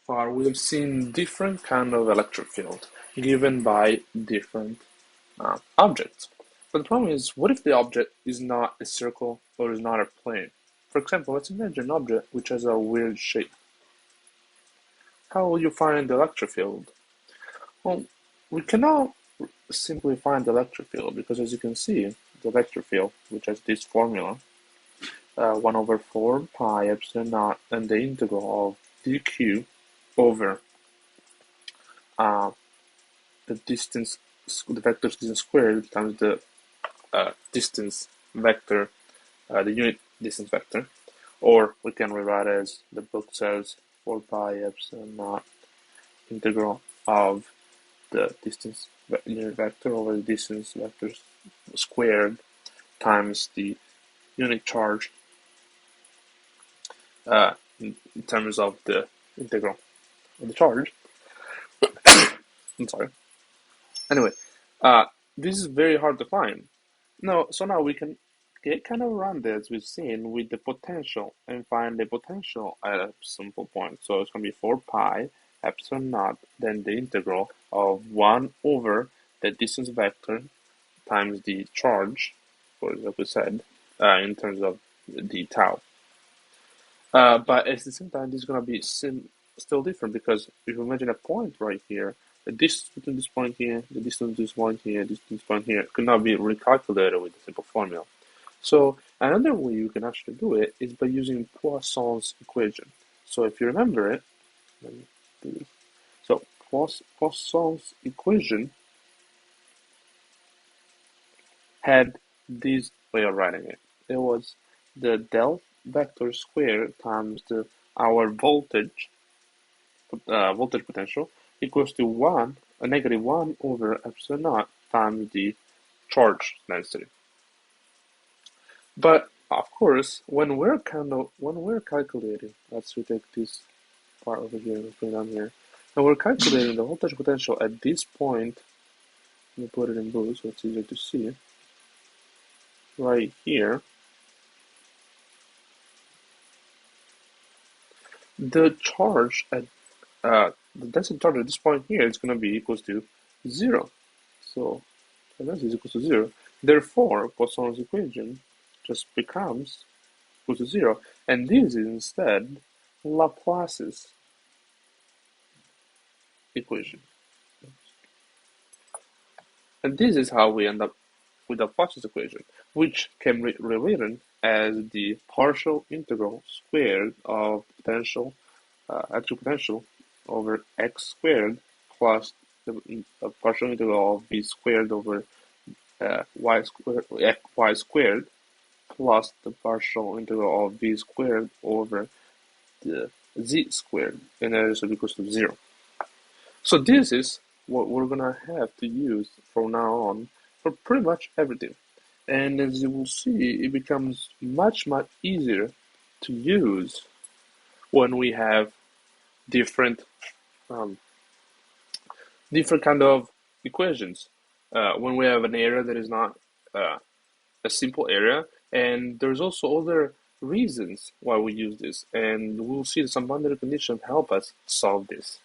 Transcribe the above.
far, we've seen different kind of electric field given by different objects. But the problem is, what if the object is not a circle or is not a plane? For example, let's imagine an object which has a weird shape. How will you find the electric field? Well, we cannot simply find the electric field because, as you can see, the electric field, which has this formula, 1 over 4 pi epsilon naught, and the integral of dq over the distance, the vector distance squared times the distance vector, the unit distance vector, or we can rewrite as the book says 4 pi epsilon naught integral of the distance unit vector over the distance vector squared times the unit charge in terms of the integral of the charge. I'm sorry. Anyway, this is very hard to find. No, so now we can get kind of around this, as we've seen, with the potential and find the potential at a simple point. So it's going to be 4 pi epsilon naught, then the integral of 1 over the distance vector times the charge, as we said, in terms of the tau. But at the same time, this is going to be still different because if you imagine a point right here, the distance between this point here, the distance between this point here, this point here, could not be recalculated with a simple formula. So another way you can actually do it is by using Poisson's equation. So if you remember it, let me do this. So Poisson's equation had this way of writing it. It was the del vector squared times our voltage potential equals to a negative 1 over epsilon naught times the charge density. But of course, when we're calculating, let's take this part over here, let's put it down here. When we're calculating the voltage potential at this point, let me put it in blue so it's easier to see. Right here, the charge at the density charge at this point here is going to be equals to 0. So the density is equal to 0. Therefore, Poisson's equation just becomes equal to 0. And this is instead Laplace's equation. And this is how we end up with Laplace's equation, which can be rewritten as the partial integral squared of potential, actual potential, over x squared plus the partial integral of v squared over y squared plus the partial integral of v squared over the z squared, and that is equals to 0. So this is what we're gonna have to use from now on for pretty much everything. And as you will see, it becomes much easier to use when we have different kind of equations. When we have an area that is not a simple area, and there's also other reasons why we use this, and we'll see some boundary conditions help us solve this.